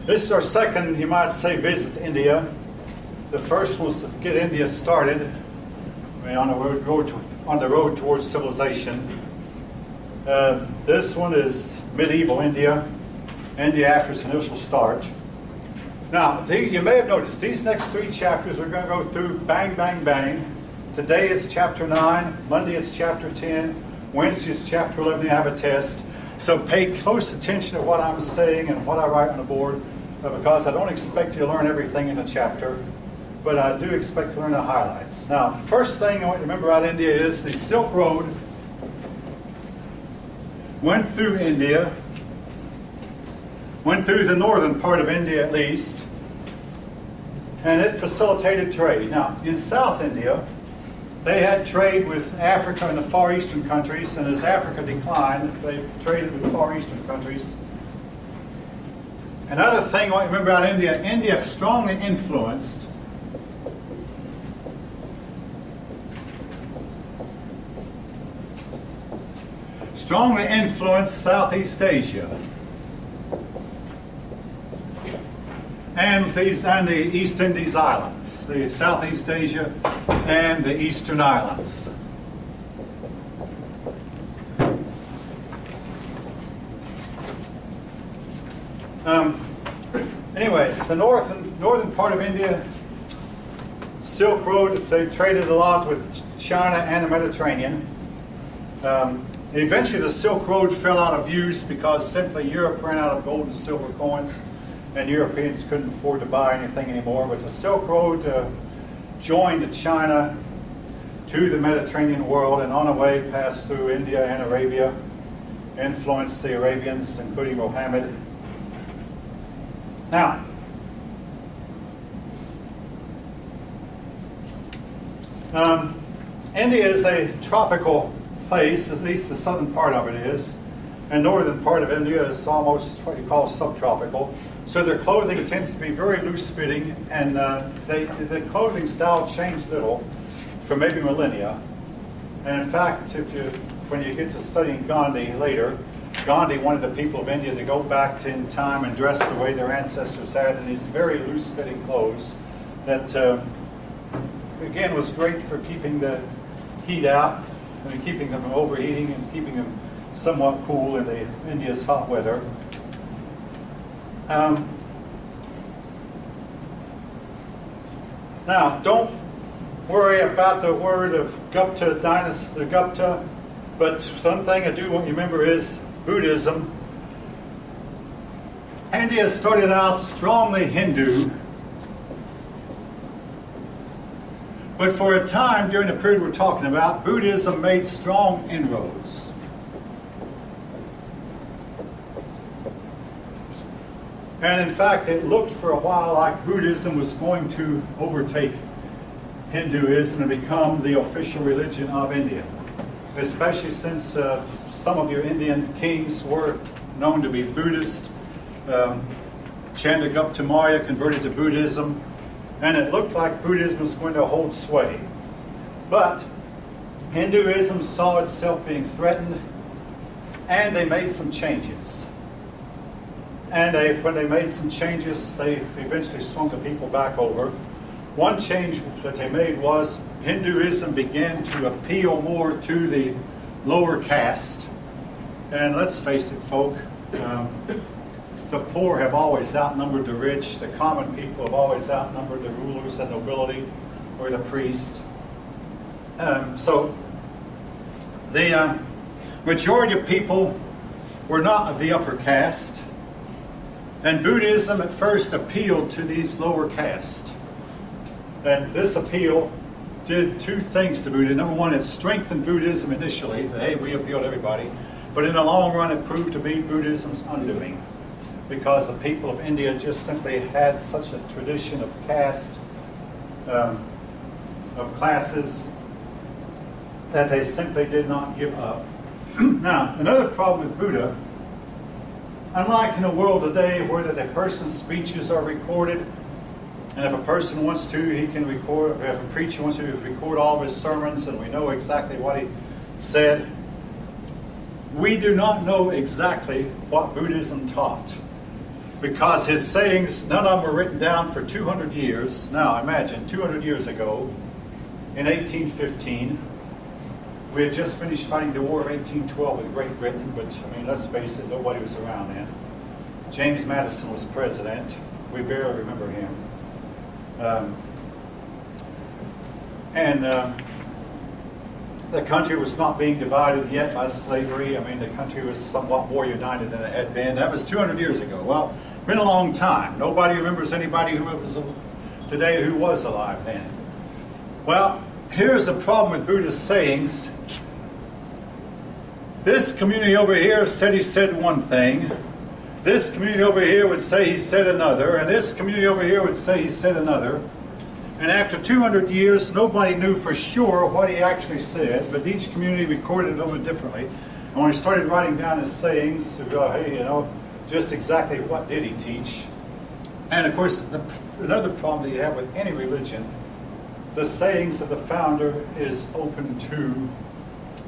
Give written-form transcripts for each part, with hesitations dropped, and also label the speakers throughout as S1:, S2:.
S1: This is our second, you might say, visit to India. The first was to get India started, on the road towards civilization. This one is medieval India, India after its initial start. Now, you may have noticed, these next 3 chapters we're going to go through bang, bang, bang. Today it's chapter 9, Monday it's chapter 10, Wednesday it's chapter 11, you have a test. So pay close attention to what I'm saying and what I write on the board, because I don't expect you to learn everything in the chapter, but I do expect to learn the highlights. Now, first thing I want you to remember about India is the Silk Road went through India, went through the northern part of India at least, and it facilitated trade. Now, in South India, they had trade with Africa and the Far Eastern countries, and as Africa declined, they traded with the Far Eastern countries. Another thing I want you to remember about India, India strongly influenced Southeast Asia and the East Indies Islands, the Southeast Asia and the Eastern Islands. Anyway, the northern part of India, Silk Road, they traded a lot with China and the Mediterranean. Eventually the Silk Road fell out of use because simply Europe ran out of gold and silver coins, and Europeans couldn't afford to buy anything anymore. But the Silk Road joined China to the Mediterranean world, and on the way passed through India and Arabia, influenced the Arabians, including Mohammed. Now, India is a tropical place, at least the southern part of it is, and northern part of India is almost what you call subtropical. So their clothing tends to be very loose-fitting, and the clothing style changed little for maybe millennia. And in fact, when you get to studying Gandhi later, Gandhi wanted the people of India to go back in time and dress the way their ancestors had in these very loose-fitting clothes that, again, was great for keeping the heat out, and keeping them from overheating and keeping them somewhat cool in India's hot weather. Now, don't worry about the word of Gupta dynasty, the Gupta, but something I do want you to remember is Buddhism. India started out strongly Hindu, but for a time during the period we're talking about, Buddhism made strong inroads. And in fact, it looked for a while like Buddhism was going to overtake Hinduism and become the official religion of India, especially since some of your Indian kings were known to be Buddhist. Chandragupta Maurya converted to Buddhism, and it looked like Buddhism was going to hold sway. But Hinduism saw itself being threatened, and they made some changes. And when they made some changes, they eventually swung the people back over. One change that they made was Hinduism began to appeal more to the lower caste. And let's face it, folk, the poor have always outnumbered the rich. The common people have always outnumbered the rulers and nobility or the priest. So the majority of people were not of the upper caste. And Buddhism at first appealed to these lower caste. And this appeal did 2 things to Buddhism. Number one, it strengthened Buddhism initially. Hey, we appeal to everybody. But in the long run, it proved to be Buddhism's undoing, because the people of India just simply had such a tradition of caste, of classes, that they simply did not give up. Now, another problem with Buddha, unlike in the world today where the person's speeches are recorded, and if a person wants to, he can record, if a preacher wants to record all of his sermons and we know exactly what he said, we do not know exactly what Buddhism taught. because his sayings, none of them were written down for 200 years. Now imagine, 200 years ago, in 1815, we had just finished fighting the War of 1812 with Great Britain, but I mean, let's face it, nobody was around then. James Madison was president. We barely remember him. The country was not being divided yet by slavery. I mean, the country was somewhat more united than it had been. That was 200 years ago. Well, been a long time. Nobody remembers anybody who was today who was alive then. Well, here's the problem with Buddha's sayings. This community over here said he said one thing. This community over here would say he said another. And this community over here would say he said another. And after 200 years, nobody knew for sure what he actually said, but each community recorded it a little bit differently. And when he started writing down his sayings, to go, hey, you know, just exactly what did he teach? And of course, another problem that you have with any religion, the sayings of the founder is open to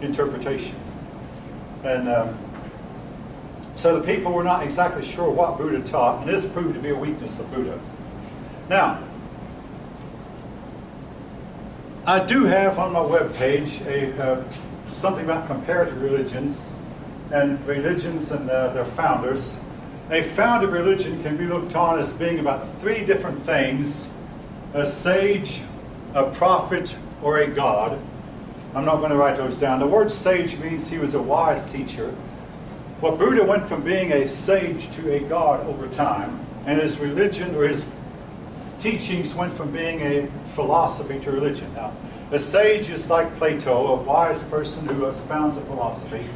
S1: interpretation. And so the people were not exactly sure what Buddha taught, and this proved to be a weakness of Buddha. Now, I do have on my webpage something about comparative religions and their founders. A founded religion can be looked on as being about three different things: a sage, a prophet, or a god. I'm not going to write those down. The word sage means he was a wise teacher. Well, Buddha went from being a sage to a god over time, and his religion, or his teachings, went from being a philosophy to religion. Now, a sage is like Plato, a wise person who expounds a philosophy.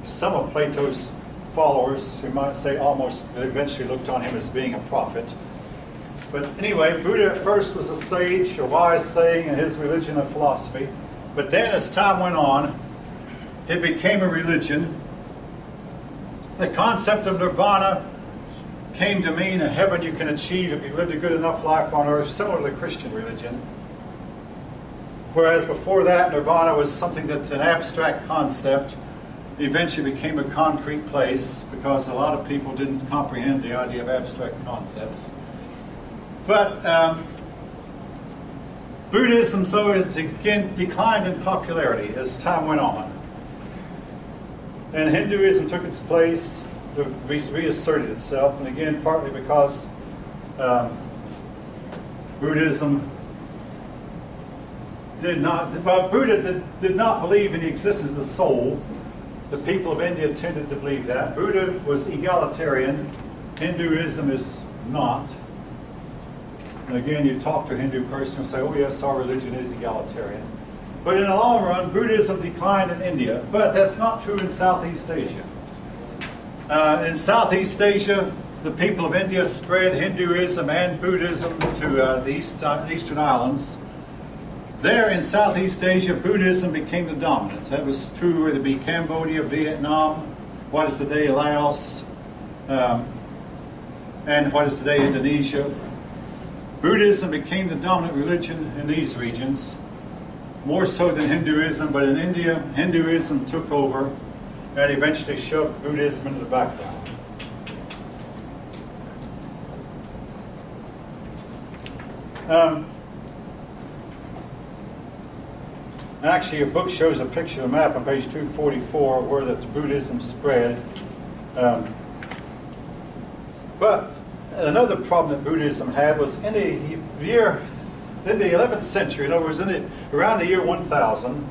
S1: Some of Plato's followers, we might say almost, eventually looked on him as being a prophet. But anyway, Buddha at first was a sage, a wise saying, and his religion a philosophy. But then as time went on, it became a religion. The concept of nirvana came to mean a heaven you can achieve if you lived a good enough life on earth, similar to the Christian religion. Whereas before that, nirvana was something that's an abstract concept. Eventually became a concrete place because a lot of people didn't comprehend the idea of abstract concepts. But Buddhism, though, has again declined in popularity as time went on. And Hinduism took its place, reasserted itself, and again, partly because Buddhism Buddha did not believe in the existence of the soul. The people of India tended to believe that. Buddha was egalitarian. Hinduism is not. And again, you talk to a Hindu person and say, oh yes, our religion is egalitarian. But in the long run, Buddhism declined in India. But that's not true in Southeast Asia. In Southeast Asia, the people of India spread Hinduism and Buddhism to the Eastern Islands. There in Southeast Asia, Buddhism became the dominant. That was true whether it be Cambodia, Vietnam, what is today Laos, and what is today Indonesia. Buddhism became the dominant religion in these regions, more so than Hinduism, but in India, Hinduism took over and eventually shoved Buddhism into the background. Actually, your book shows a picture of a map on page 244 where the Buddhism spread. But another problem that Buddhism had was in the 11th century, in other words, around the year 1000,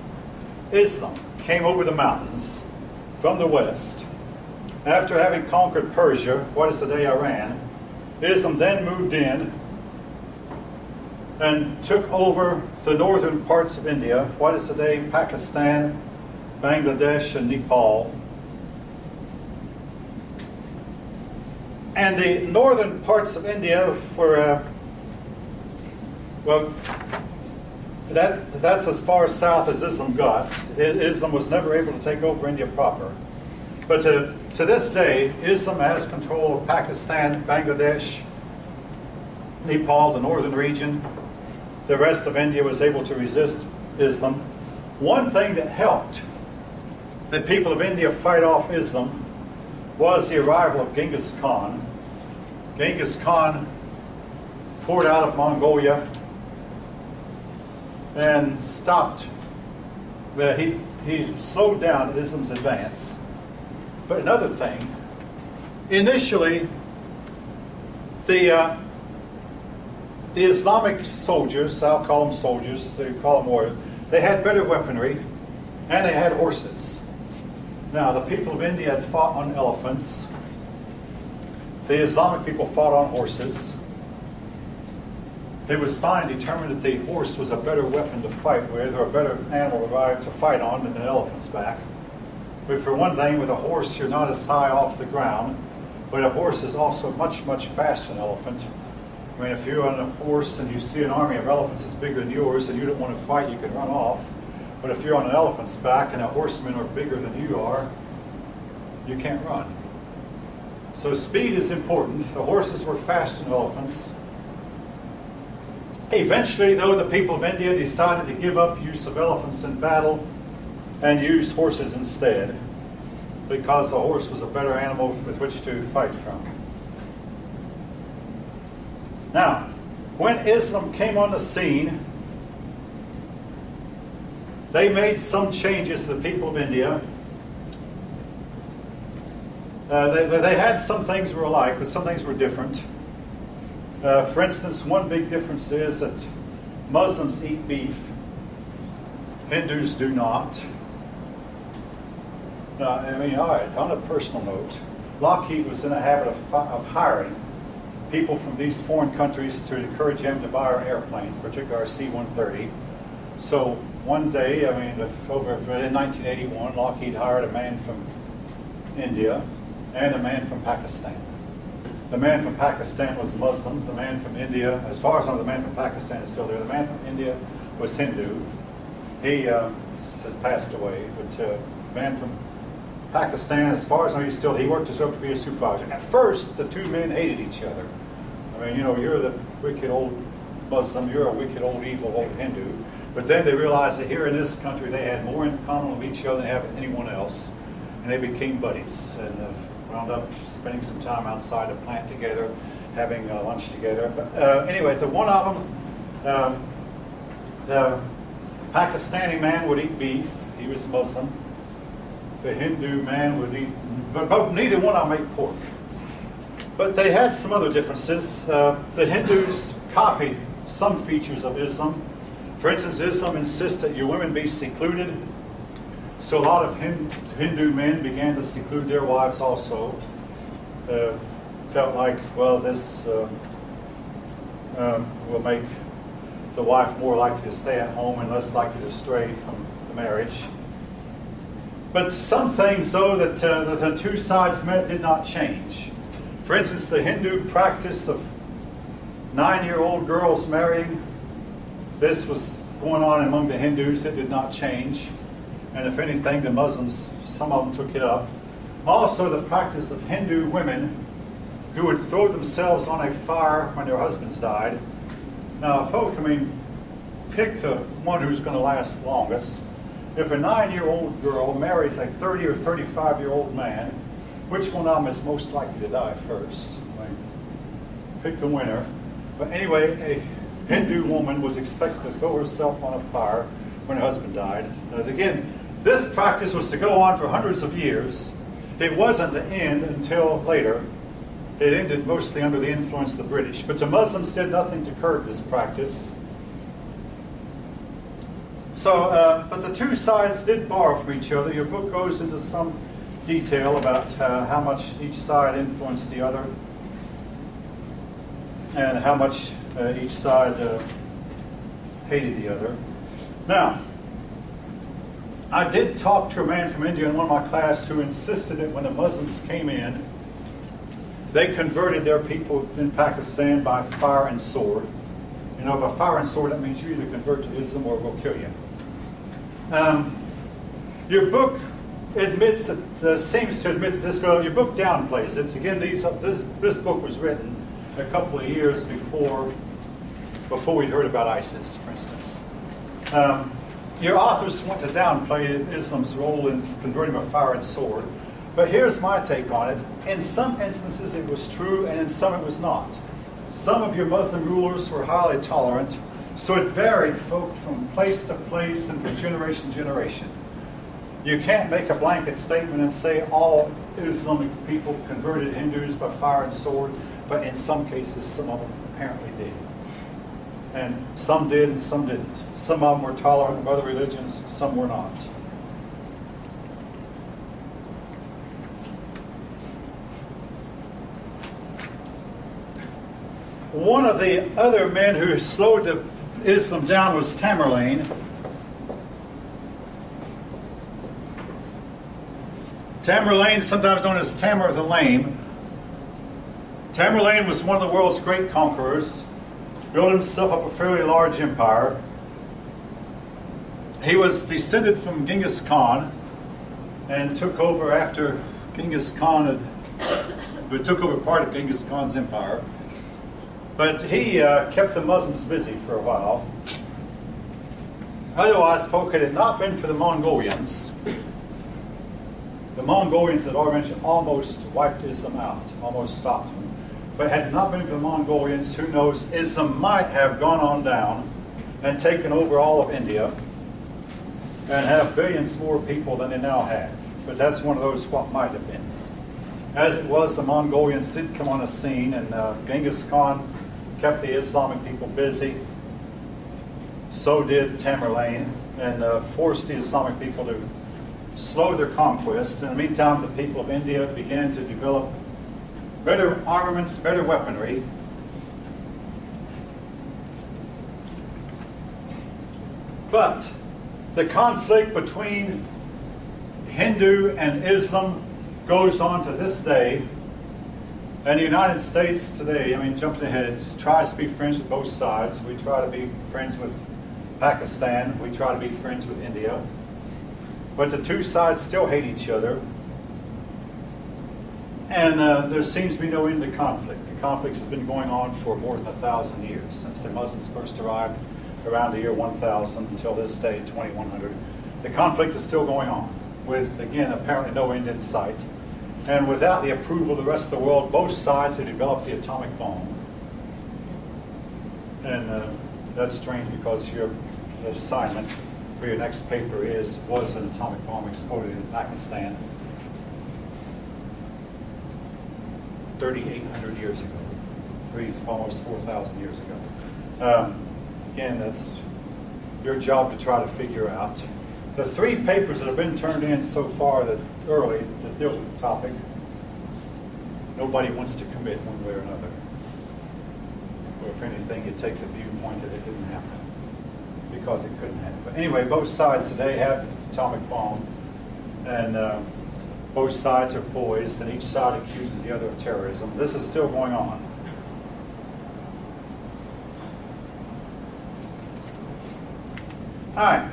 S1: Islam came over the mountains from the west. After having conquered Persia, what is today Iran, Islam then moved in and took over the northern parts of India, what is today Pakistan, Bangladesh, and Nepal. And the northern parts of India were, well, that's as far south as Islam got. Islam was never able to take over India proper. But to this day, Islam has control of Pakistan, Bangladesh, Nepal, the northern region. The rest of India was able to resist Islam. One thing that helped the people of India fight off Islam was the arrival of Genghis Khan. Genghis Khan poured out of Mongolia and stopped. He slowed down Islam's advance. But another thing, initially, the Islamic soldiers, I'll call them soldiers, they call them warriors, they had better weaponry and they had horses. Now, the people of India had fought on elephants. The Islamic people fought on horses. It was finally determined that the horse was a better weapon to fight with, or a better animal to fight on than an elephant's back. But for one thing, with a horse, you're not as high off the ground, but a horse is also much, much faster than an elephant. I mean, if you're on a horse and you see an army of elephants that's bigger than yours and you don't want to fight, you can run off. But if you're on an elephant's back and a horsemen are bigger than you are, you can't run. So speed is important. The horses were faster than elephants. Eventually, though, the people of India decided to give up use of elephants in battle and use horses instead, because the horse was a better animal with which to fight from. Now, when Islam came on the scene, they made some changes to the people of India. They had some things were alike, but some things were different. For instance, one big difference is that Muslims eat beef. Hindus do not. Now, I mean, all right, on a personal note, Lockheed was in the habit of hiring people from these foreign countries to encourage them to buy our airplanes, particularly our C-130. So one day, I mean, in 1981, Lockheed hired a man from India and a man from Pakistan. The man from Pakistan was Muslim. The man from India, as far as I know, the man from Pakistan is still there. The man from India was Hindu. He has passed away, but the man from Pakistan, as far as I know, he worked himself to be a supervisor. At first, the two men hated each other. I mean, you know, you're the wicked old Muslim, you're a wicked old evil old Hindu. But then they realized that here in this country they had more in common with each other than they have with anyone else. And they became buddies and wound up spending some time outside the plant together, having lunch together. But anyway, the one of them, the Pakistani man would eat beef. He was Muslim. The Hindu man would eat, but neither one of them ate pork. But they had some other differences. The Hindus copied some features of Islam. For instance, Islam insists that your women be secluded. So a lot of Hindu men began to seclude their wives also. Felt like, well, this will make the wife more likely to stay at home and less likely to stray from the marriage. But some things, though, that the two sides met did not change. For instance, the Hindu practice of 9-year-old girls marrying, this was going on among the Hindus. It did not change. And if anything, the Muslims, some of them took it up. Also, the practice of Hindu women who would throw themselves on a fire when their husbands died. Now, folk, I mean, pick the one who's going to last longest. If a 9-year-old girl marries a 30 or 35-year-old man, which one of them is most likely to die first? I mean, pick the winner. But anyway, a Hindu woman was expected to throw herself on a fire when her husband died. Again, this practice was to go on for hundreds of years. It wasn't to end until later. It ended mostly under the influence of the British. But the Muslims did nothing to curb this practice. So, but the two sides did borrow from each other. Your book goes into some detail about how much each side influenced the other and how much each side hated the other. Now, I did talk to a man from India in one of my class who insisted that when the Muslims came in, they converted their people in Pakistan by fire and sword. You know, by fire and sword, that means you either convert to Islam or we'll kill you. Your book admits that, seems to admit that this girl, your book downplays it. Again, this book was written a couple of years before we'd heard about ISIS, for instance. Your authors want to downplay Islam's role in converting by fire and sword. But here's my take on it. In some instances it was true, and in some it was not. Some of your Muslim rulers were highly tolerant, so it varied, folk, from place to place and from generation to generation. You can't make a blanket statement and say all Islamic people converted Hindus by fire and sword, but in some cases some of them apparently did. And some did and some didn't. Some of them were tolerant of other religions, some were not. One of the other men who slowed Islam down was Tamerlane. Tamerlane, sometimes known as Tamer the Lame. Tamerlane was one of the world's great conquerors, built himself up a fairly large empire. He was descended from Genghis Khan and took over after Genghis Khan took over part of Genghis Khan's empire. But he kept the Muslims busy for a while. Otherwise, folk, had it not been for the Mongolians that I mentioned almost wiped Islam out, almost stopped them. But had it not been for the Mongolians, who knows, Islam might have gone on down and taken over all of India and have billions more people than they now have. But that's one of those what might have been. As it was, the Mongolians did come on the scene, and Genghis Khan kept the Islamic people busy. So did Tamerlane, and forced the Islamic people to slow their conquest. In the meantime, the people of India began to develop better armaments, better weaponry. But the conflict between Hindu and Islam goes on to this day. And the United States today, I mean, jumping ahead, it just tries to be friends with both sides. We try to be friends with Pakistan. We try to be friends with India. But the two sides still hate each other. And there seems to be no end to conflict. The conflict has been going on for more than 1,000 years, since the Muslims first arrived around the year 1000 until this day, 2100. The conflict is still going on, with, again, apparently no end in sight. And without the approval of the rest of the world, both sides have developed the atomic bomb. And that's strange, because your assignment for your next paper was an atomic bomb exploded in Pakistan 3,800 years ago, almost 4,000 years ago. Again, that's your job to try to figure out. The 3 papers that have been turned in so far that deal with the topic, nobody wants to commit one way or another. Or if anything, you take the viewpoint that it didn't happen, because it couldn't happen. But anyway, both sides today have the atomic bomb, and both sides are poised, and each side accuses the other of terrorism. This is still going on. All right.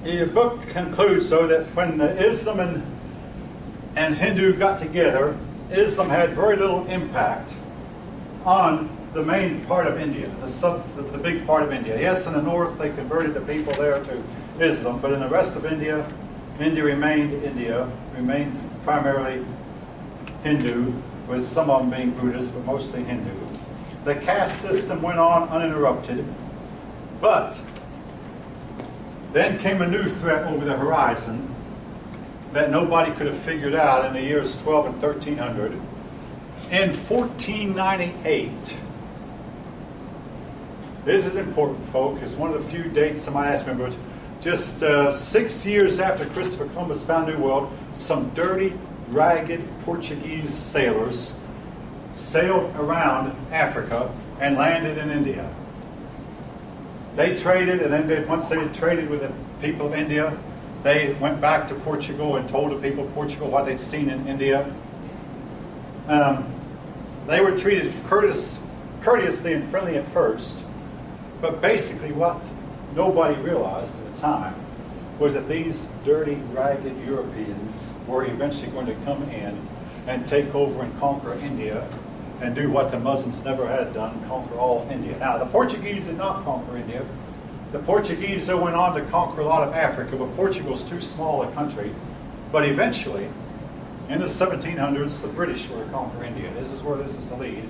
S1: The book concludes, so that when Islam and Hindu got together, Islam had very little impact on the main part of India, the big part of India. Yes, in the north they converted the people there to Islam, but in the rest of India, India remained primarily Hindu, with some of them being Buddhist, but mostly Hindu. The caste system went on uninterrupted, but then came a new threat over the horizon that nobody could have figured out in the years 12 and 1300. In 1498, this is important, folk. It's one of the few dates somebody asked me about. Just 6 years after Christopher Columbus found the New World, some dirty, ragged Portuguese sailors sailed around Africa and landed in India. They traded, and then once they had traded with the people of India, they went back to Portugal and told the people of Portugal what they'd seen in India. They were treated courteously and friendly at first, but basically what nobody realized at the time was that these dirty, ragged Europeans were eventually going to come in and take over and conquer India and do what the Muslims never had done, conquer all of India. Now, the Portuguese did not conquer India. The Portuguese went on to conquer a lot of Africa, but Portugal was too small a country. But eventually, in the 1700s, the British were to conquer India. This is where this is to lead.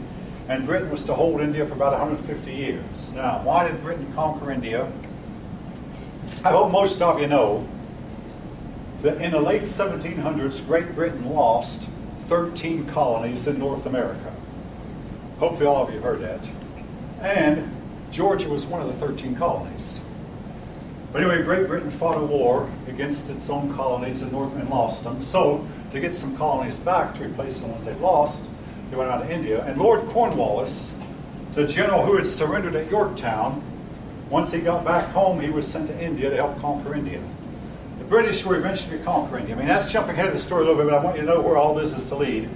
S1: And Britain was to hold India for about 150 years. Now, why did Britain conquer India? I hope most of you know that in the late 1700s, Great Britain lost 13 colonies in North America. Hopefully all of you heard that. And Georgia was one of the 13 colonies. But anyway, Great Britain fought a war against its own colonies in North and lost them. So, to get some colonies back to replace the ones they lost, they went out to India. And Lord Cornwallis, the general who had surrendered at Yorktown, once he got back home, he was sent to India to help conquer India. The British were eventually to conquer India. I mean, that's jumping ahead of the story a little bit, but I want you to know where all this is to lead.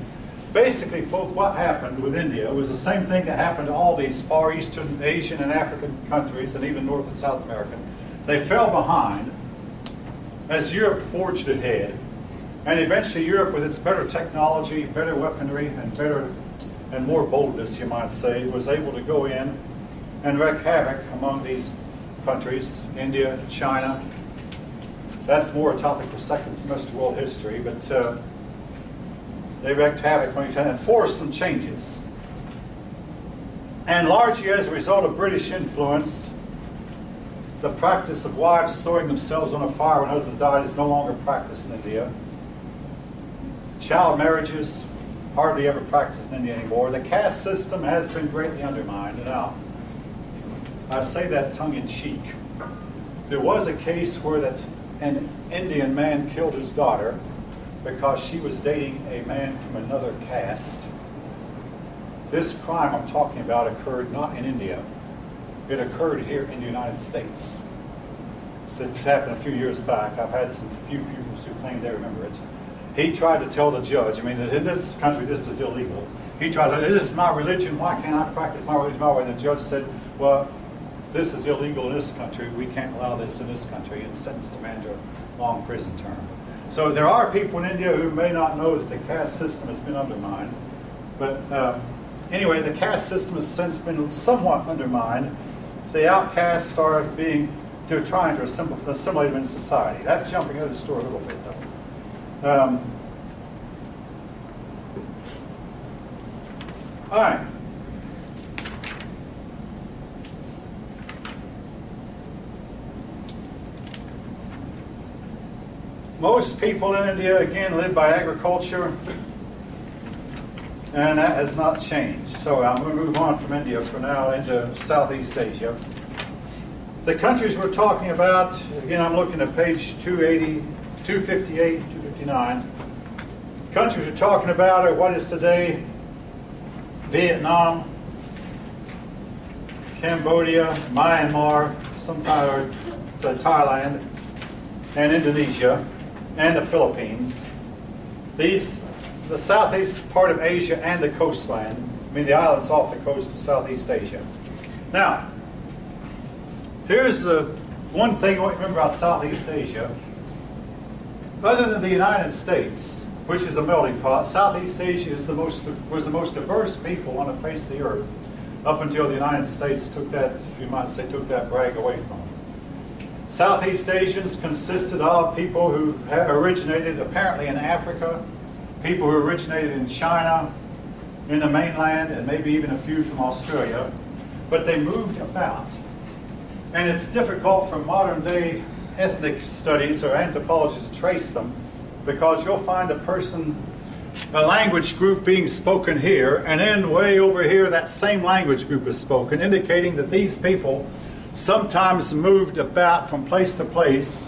S1: Basically, folk, what happened with India was the same thing that happened to all these Far Eastern, Asian, and African countries, and even North and South American. They fell behind as Europe forged ahead, and eventually Europe, with its better technology, better weaponry, and more boldness, you might say, was able to go in and wreak havoc among these countries, India, China. That's more a topic for second semester world history, but they wreaked havoc among each other and forced some changes. And largely as a result of British influence, the practice of wives throwing themselves on a fire when husbands died is no longer practiced in India. Child marriages, hardly ever practiced in India anymore. The caste system has been greatly undermined. Now, I say that tongue-in-cheek. There was a case where an Indian man killed his daughter because she was dating a man from another caste. This crime I'm talking about occurred not in India. It occurred here in the United States. It happened a few years back. I've had some few pupils who claim they remember it. He tried to tell the judge, I mean, in this country this is illegal. He tried to, this is my religion, why can't I practice my religion my way? And the judge said, well, this is illegal in this country, we can't allow this in this country, and sentenced the man to a long prison term. So there are people in India who may not know that the caste system has been undermined. But anyway, the caste system has since been somewhat undermined. The outcasts are trying to assimilate them in society. That's jumping out of the story a little bit, though. All right. Most people in India, again, live by agriculture, and that has not changed. So I'm going to move on from India for now into Southeast Asia. The countries we're talking about, again, I'm looking at page 280, 258, 259. Countries we're talking about are what is today Vietnam, Cambodia, Myanmar, Thailand, and Indonesia, and the Philippines. The southeast part of Asia and the coastline, I mean the islands off the coast of Southeast Asia. Now, here's the one thing I want you to remember about Southeast Asia. Other than the United States, which is a melting pot, Southeast Asia was the most diverse people on the face of the earth up until the United States took that, you might say, took that brag away from them. Southeast Asians consisted of people who originated apparently in Africa, people who originated in China, in the mainland, and maybe even a few from Australia, but they moved about. And it's difficult for modern day ethnic studies or anthropologists to trace them, because you'll find a language group being spoken here, and then way over here that same language group is spoken, indicating that these people sometimes moved about from place to place,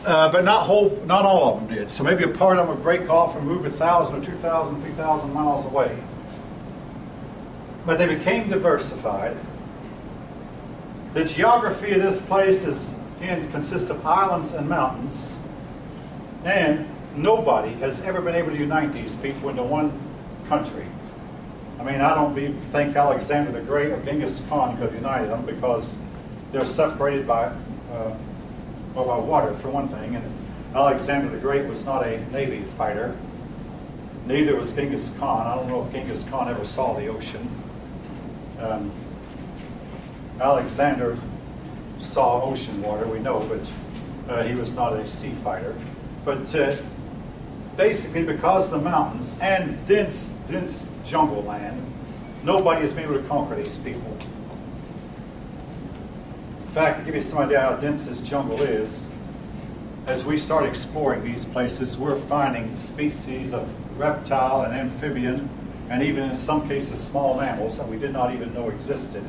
S1: but not all of them did. So maybe a part of them would break off and move 1,000 or 2,000, 3,000 miles away. But they became diversified. The geography of this place consists of islands and mountains, and nobody has ever been able to unite these people into one country. I mean, I don't think Alexander the Great or Genghis Khan could have united them, because they're separated by well, water for one thing, and Alexander the Great was not a Navy fighter. Neither was Genghis Khan. I don't know if Genghis Khan ever saw the ocean. Alexander saw ocean water, we know, but he was not a sea fighter. But basically, because of the mountains and dense jungle land, nobody has been able to conquer these people. In fact, to give you some idea how dense this jungle is, as we start exploring these places, we're finding species of reptile and amphibian, and even in some cases small mammals that we did not even know existed,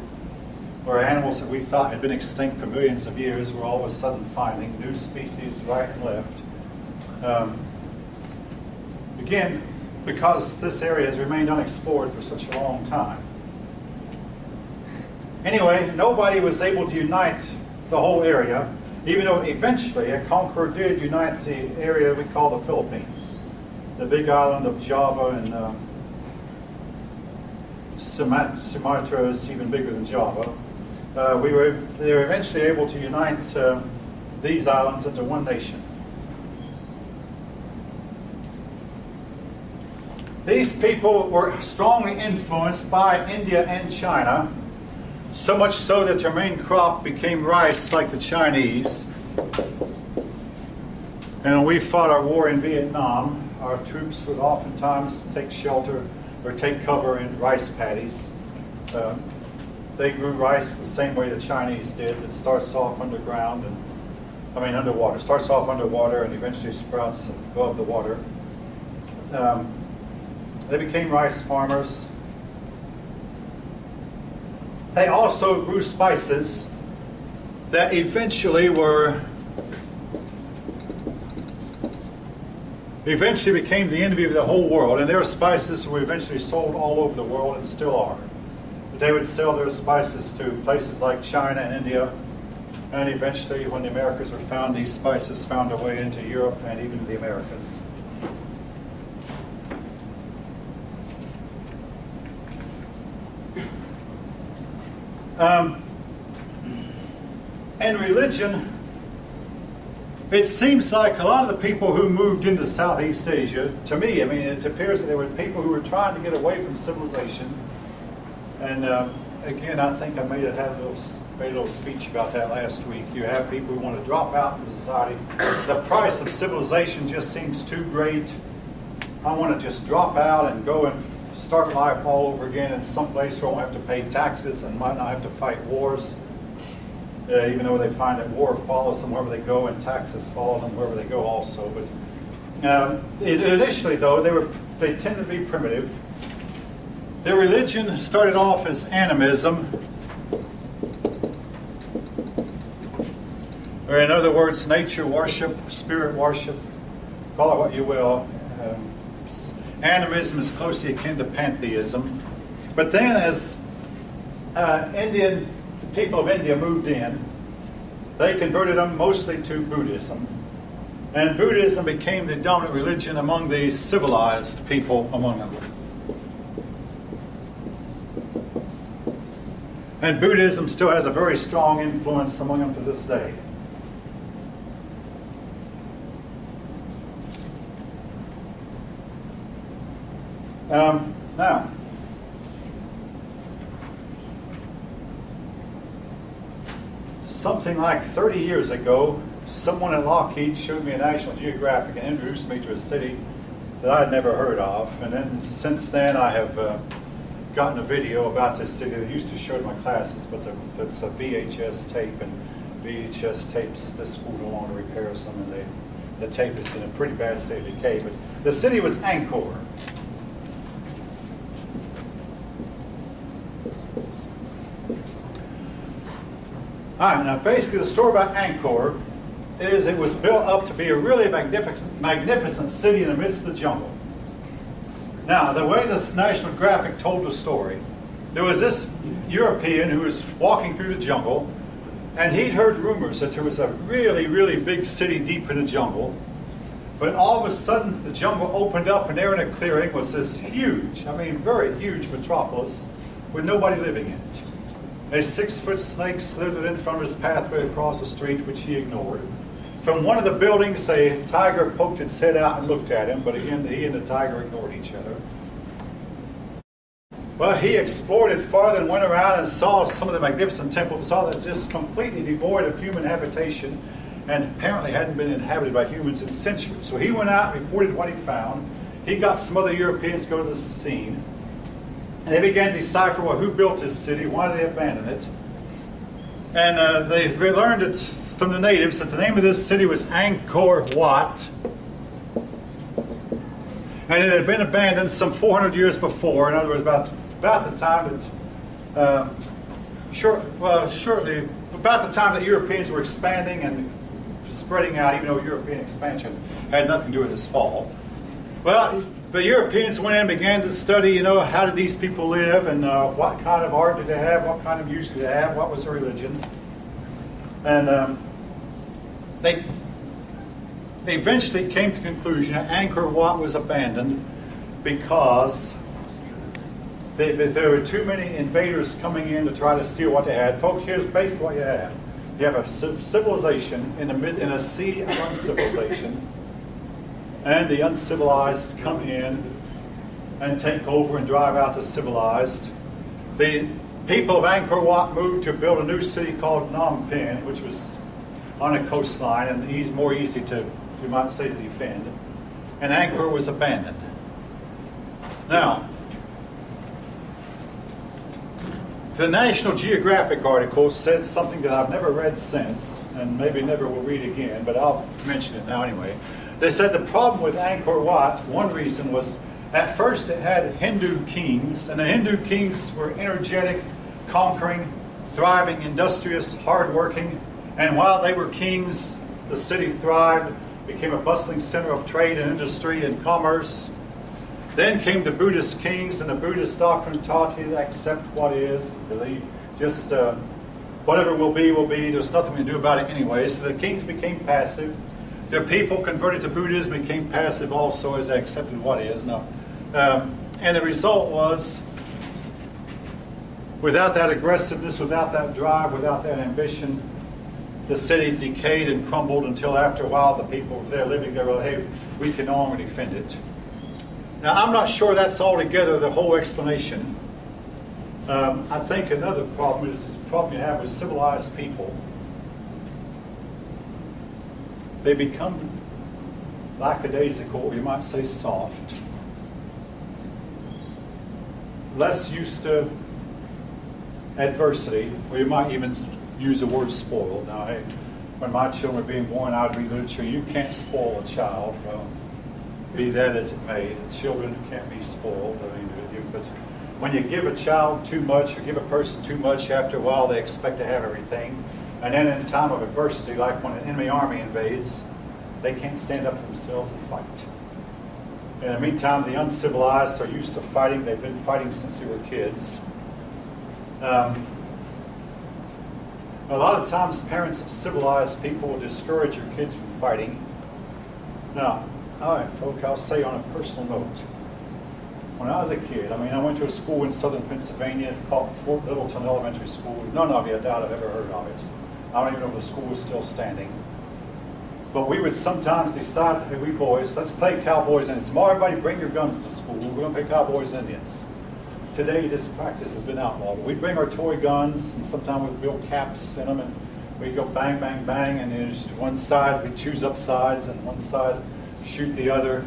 S1: or animals that we thought had been extinct for millions of years. We're all of a sudden finding new species right and left. Again, because this area has remained unexplored for such a long time. Anyway, nobody was able to unite the whole area, even though eventually a conqueror did unite the area we call the Philippines, the big island of Java, and Sumatra is even bigger than Java. They were eventually able to unite these islands into one nation. These people were strongly influenced by India and China, so much so that their main crop became rice like the Chinese. And when we fought our war in Vietnam, our troops would oftentimes take shelter or take cover in rice paddies. They grew rice the same way the Chinese did. It starts off underground, underwater. Starts off underwater and eventually sprouts above the water. They became rice farmers. They also grew spices that eventually became the envy of the whole world, and their spices were eventually sold all over the world and still are. But they would sell their spices to places like China and India, and eventually when the Americas were found, these spices found their way into Europe and even the Americas. And religion, it seems like a lot of the people who moved into Southeast Asia, to me, it appears that there were people who were trying to get away from civilization. And again, I think I made a little speech about that last week. You have people who want to drop out from society. The price of civilization just seems too great. I want to just drop out and go and start life all over again in some place where I won't have to pay taxes and might not have to fight wars. Even though they find that war follows them wherever they go and taxes follow them wherever they go also. But initially, though, they tended to be primitive. Their religion started off as animism, or in other words, nature worship, spirit worship, call it what you will. Animism is closely akin to pantheism. But then as people of India moved in, they converted them mostly to Buddhism. And Buddhism became the dominant religion among the civilized people among them. And Buddhism still has a very strong influence among them to this day. Now, something like 30 years ago, someone at Lockheed showed me a National Geographic and introduced me to a city that I had never heard of. And then since then I have gotten a video about this city. They used to show it in my classes, but it's a VHS tape, and VHS tapes, this school no longer repairs them, and the tape is in a pretty bad state of decay. But the city was Angkor. All right, now basically the story about Angkor is it was built up to be a really magnificent city in the midst of the jungle. Now, the way this National Geographic told the story, there was this European who was walking through the jungle, and he'd heard rumors that there was a really, really big city deep in the jungle. But all of a sudden, the jungle opened up, and there in a clearing was this huge, very huge metropolis with nobody living in it. A 6-foot snake slithered in front of his pathway across the street, which he ignored. From one of the buildings, a tiger poked its head out and looked at him, but again, he and the tiger ignored each other. Well, he explored it farther and went around and saw some of the magnificent temples, saw that just completely devoid of human habitation and apparently hadn't been inhabited by humans in centuries. So he went out and reported what he found. He got some other Europeans to go to the scene. And they began to decipher, well, who built this city? Why did they abandon it? And they learned it from the natives that the name of this city was Angkor Wat. And it had been abandoned some 400 years before. In other words, about the time that, shortly, about the time that Europeans were expanding and spreading out, even though European expansion had nothing to do with this fall. Well, the Europeans went in and began to study, how did these people live and what kind of art did they have, what kind of music did they have, what was their religion. And they eventually came to the conclusion that Angkor Wat was abandoned because there were too many invaders coming in to try to steal what they had. Folks, here's basically what you have. You have a civilization in a sea of uncivilization, and the uncivilized come in and take over and drive out the civilized. The people of Angkor Wat moved to build a new city called Phnom Penh, which was on a coastline and more easy to, you might say, to defend. And Angkor was abandoned. Now, the National Geographic article said something that I've never read since, and maybe never will read again, but I'll mention it now anyway. They said the problem with Angkor Wat, one reason was, at first it had Hindu kings, and the Hindu kings were energetic, conquering, thriving, industrious, hardworking, and while they were kings, the city thrived, became a bustling center of trade and industry and commerce. Then came the Buddhist kings, and the Buddhist doctrine taught you to accept what is, believe, just whatever will be, there's nothing we can do about it anyway. So the kings became passive. The people converted to Buddhism became passive also as they accepted what is. And the result was, without that aggressiveness, without that drive, without that ambition, the city decayed and crumbled until after a while the people there living there were, hey, we can no longer defend it. Now, I'm not sure that's altogether the whole explanation. I think another problem is the problem you have with civilized people. They become lackadaisical, or you might say soft, less used to adversity, or you might even use the word spoiled. Now, hey, when my children were being born, I would read literature, you can't spoil a child. Well, be that as it may, children can't be spoiled. But when you give a child too much or give a person too much, after a while they expect to have everything. And then in time of adversity, like when an enemy army invades, they can't stand up for themselves and fight. In the meantime, the uncivilized are used to fighting. They've been fighting since they were kids. A lot of times parents of civilized people will discourage your kids from fighting. Now, all right, folks, I'll say on a personal note. When I was a kid, I went to a school in southern Pennsylvania called Fort Littleton Elementary School. None of you, I doubt, have ever heard of it. I don't even know if the school was still standing. But we would sometimes decide, hey, we boys, let's play cowboys and Indians. Tomorrow, everybody bring your guns to school. We're going to play cowboys and Indians. Today, this practice has been outlawed. We'd bring our toy guns, and sometimes we'd build caps in them, and we'd go bang, bang, bang, and there's one side, we'd choose up sides, and one side shoot the other.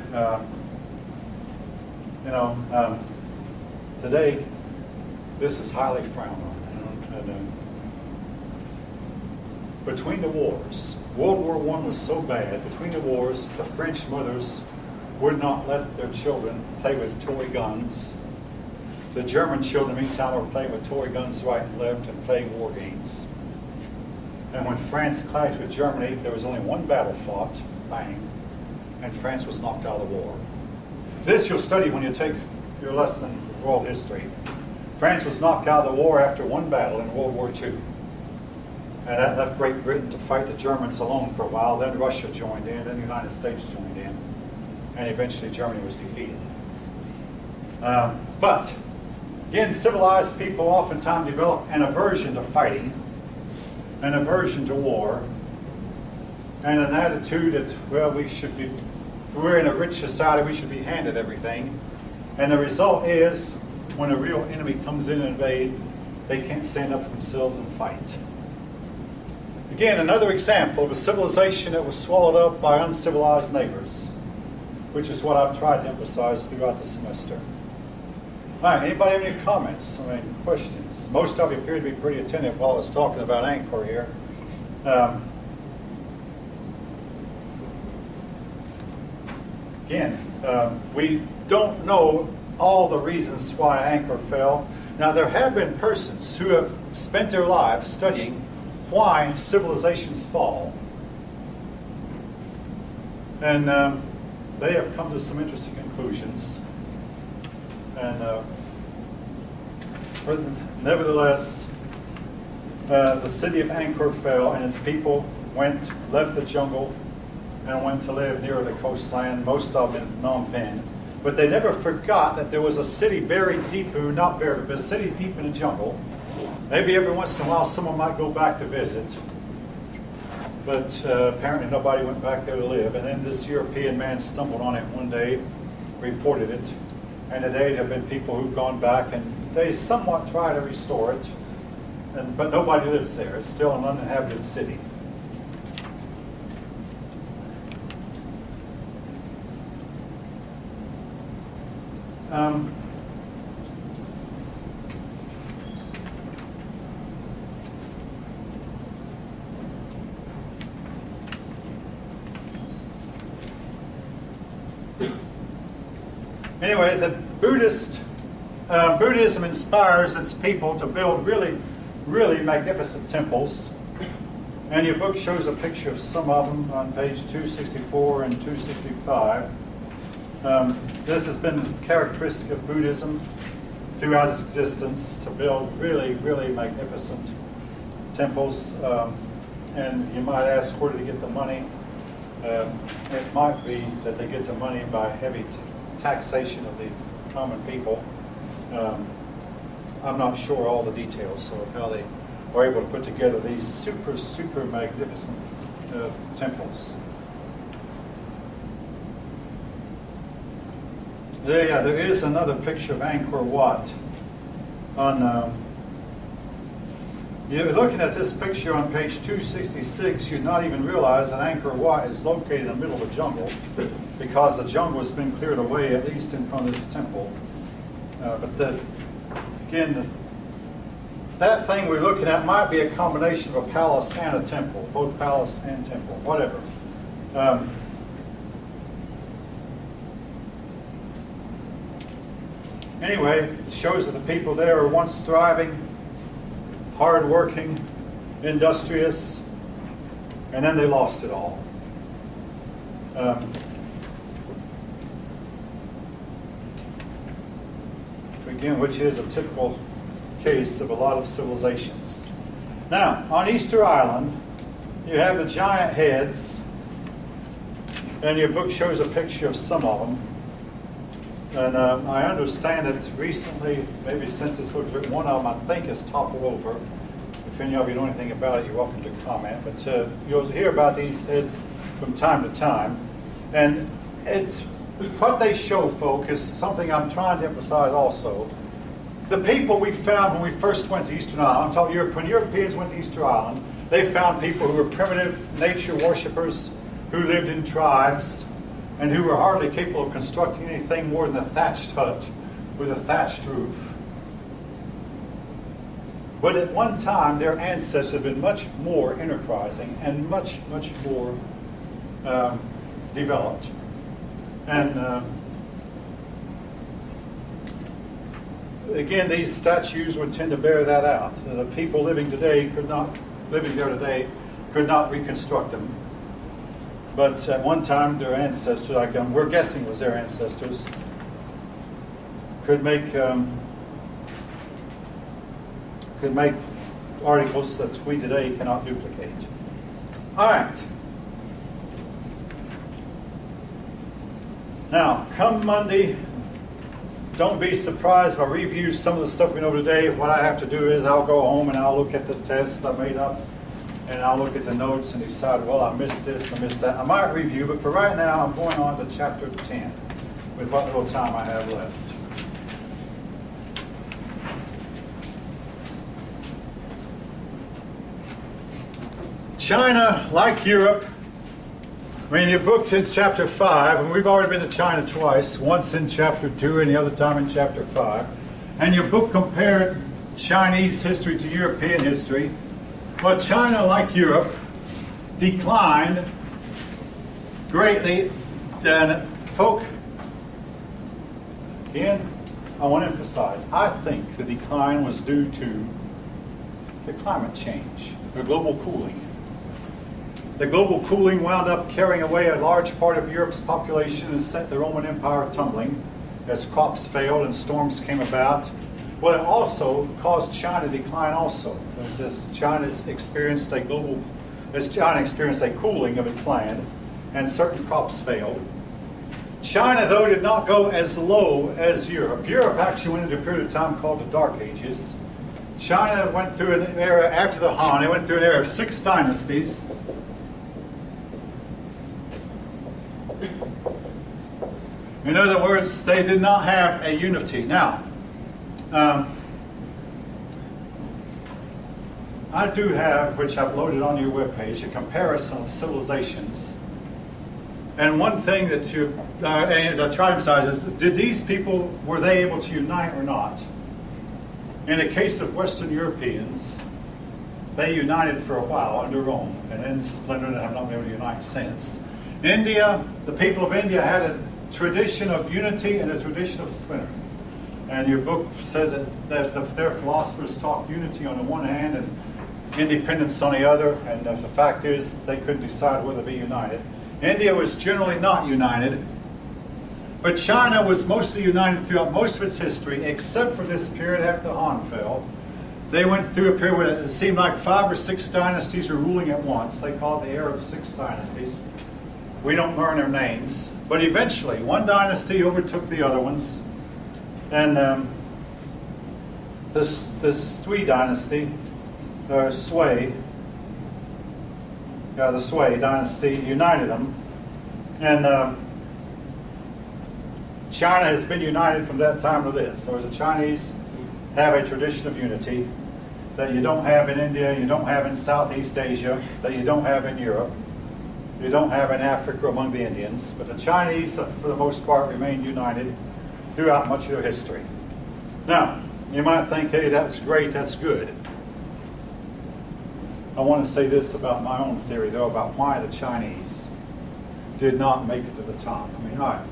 S1: Today, this is highly frowned on. Between the wars, World War I was so bad. Between the wars, the French mothers would not let their children play with toy guns. The German children, meantime, were playing with toy guns right and left and playing war games. And when France clashed with Germany, there was only one battle fought, bang, and France was knocked out of the war. This you'll study when you take your lesson in world history. France was knocked out of the war after one battle in World War II. And that left Great Britain to fight the Germans alone for a while. Then Russia joined in, then the United States joined in. And eventually Germany was defeated. But, again, civilized people oftentimes develop an aversion to fighting, an aversion to war. and an attitude that, well, we're in a rich society, we should be handed everything. And the result is, when a real enemy comes in and invades, they can't stand up for themselves and fight. Again, another example of a civilization that was swallowed up by uncivilized neighbors, which is what I've tried to emphasize throughout the semester. All right, anybody have any comments? Questions? Most of you appear to be pretty attentive while I was talking about Angkor here. We don't know all the reasons why Angkor fell. Now, there have been persons who have spent their lives studying why civilizations fall. And they have come to some interesting conclusions. And nevertheless, the city of Angkor fell, and its people left the jungle and went to live near the coastline, most of them in Phnom Penh. But they never forgot that there was a city buried deep, not buried, but a city deep in the jungle. Maybe every once in a while someone might go back to visit. But apparently nobody went back there to live. And then this European man stumbled on it one day, reported it. And today there have been people who've gone back and they somewhat try to restore it. But nobody lives there. It's still an uninhabited city. Anyway, the Buddhism inspires its people to build really, really magnificent temples. And your book shows a picture of some of them on page 264 and 265. This has been characteristic of Buddhism throughout its existence, to build really, really magnificent temples. And you might ask, where do they get the money? It might be that they get the money by heavy taxation of the common people. I'm not sure all the details of how they are able to put together these super, super magnificent temples. There is another picture of Angkor Wat. You're looking at this picture on page 266, you'd not even realize that Angkor Wat is located in the middle of the jungle, because the jungle has been cleared away, at least in front of this temple. That thing we're looking at might be a combination of a palace and a temple, both palace and temple, whatever. Anyway, it shows that the people there were once thriving, hard-working, industrious, and then they lost it all. Again, which is a typical case of a lot of civilizations. Now, on Easter Island, you have the giant heads, and your book shows a picture of some of them. And I understand that recently, maybe since this book was written, one of them I think is toppled over. If any of you know anything about it, you're welcome to comment. But you'll hear about these heads from time to time. And it's what they show, folk, is something I'm trying to emphasize also. The people we found when we first went to Easter Island, I'm talking when Europeans went to Easter Island, they found people who were primitive nature worshippers, who lived in tribes, and who were hardly capable of constructing anything more than a thatched hut with a thatched roof. But at one time, their ancestors had been much more enterprising and much, much more developed. And again, these statues would tend to bear that out. The people living there today could not reconstruct them. But at one time, their ancestors, we're guessing it was their ancestors, could make articles that we today cannot duplicate. All right. Now, come Monday, don't be surprised if I review some of the stuff we know today. What I have to do is I'll go home and I'll look at the tests I made up and I'll look at the notes and decide, well, I missed this, I missed that. I might review, but for right now, I'm going on to chapter 10 with what little time I have left. China, like Europe, I mean, your book in chapter 5, and we've already been to China twice, once in chapter 2 and the other time in chapter 5. And your book compared Chinese history to European history. Well, China, like Europe, declined greatly. And folk, again, I want to emphasize, I think the decline was due to the climate change, the global cooling. The global cooling wound up carrying away a large part of Europe's population and sent the Roman Empire tumbling as crops failed and storms came about. Well, it also caused China to decline also. As China experienced a cooling of its land and certain crops failed. China, though, did not go as low as Europe. Europe actually went into a period of time called the Dark Ages. China went through an era after the Han. It went through an era of 6 dynasties. In other words, they did not have a unity. Now, I do have, which I've loaded on your webpage, a comparison of civilizations. And one thing that I try to emphasize is, did these people, were they able to unite or not? In the case of Western Europeans, they united for a while under Rome, and then splintered and have not been able to unite since. India, the people of India had a tradition of unity and a tradition of splintering. And your book says that their philosophers talk unity on the one hand and independence on the other, and the fact is they couldn't decide whether to be united. India was generally not united, but China was mostly united throughout most of its history, except for this period after the Han fell. They went through a period where it seemed like 5 or 6 dynasties were ruling at once. They call it the era of 6 dynasties. We don't learn their names, but eventually one dynasty overtook the other ones, and this Sui dynasty, the Sui dynasty, united them, and China has been united from that time to this. So the Chinese have a tradition of unity that you don't have in India, you don't have in Southeast Asia, that you don't have in Europe. You don't have in Africa among the Indians, but the Chinese, for the most part, remained united throughout much of their history. Now, you might think, hey, that's great, that's good. I want to say this about my own theory, though, about why the Chinese did not make it to the top. I mean, I've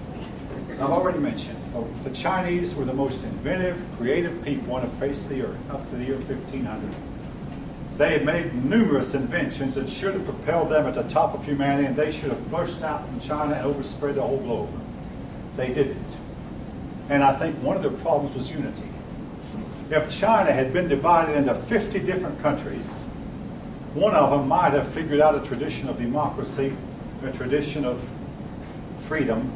S1: already mentioned, the Chinese were the most inventive, creative people on the face of the earth up to the year 1500. They had made numerous inventions that should have propelled them at the top of humanity, and they should have burst out from China and overspread the whole globe. They didn't. And I think one of their problems was unity. If China had been divided into 50 different countries, one of them might have figured out a tradition of democracy, a tradition of freedom.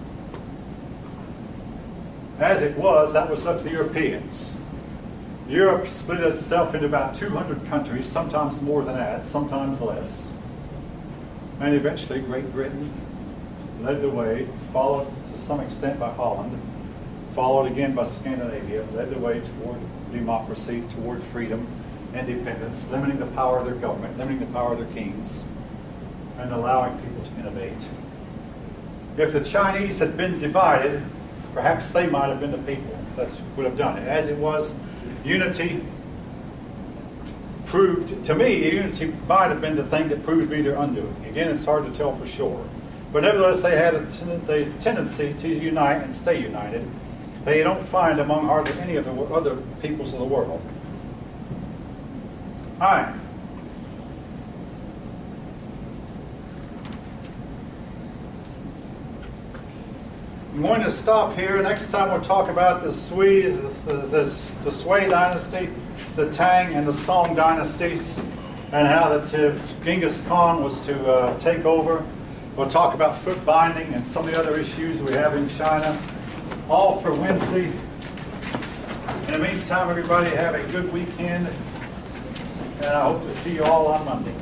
S1: As it was, that was up to the Europeans. Europe split itself into about 200 countries, sometimes more than that, sometimes less. And eventually Great Britain led the way, followed to some extent by Holland, followed again by Scandinavia, led the way toward democracy, toward freedom, independence, limiting the power of their government, limiting the power of their kings, and allowing people to innovate. If the Chinese had been divided, perhaps they might have been the people that would have done it. As it was, unity proved, to me, unity might have been the thing that proved to be their undoing. Again, it's hard to tell for sure. But nevertheless, they had a tendency to unite and stay united. They don't find among hardly any of the other peoples of the world. All right. I'm going to stop here. Next time we'll talk about the Sui, the Sui dynasty, the Tang and the Song dynasties, and how that Genghis Khan was to take over. We'll talk about foot binding and some of the other issues we have in China. All for Wednesday. In the meantime, everybody have a good weekend, and I hope to see you all on Monday.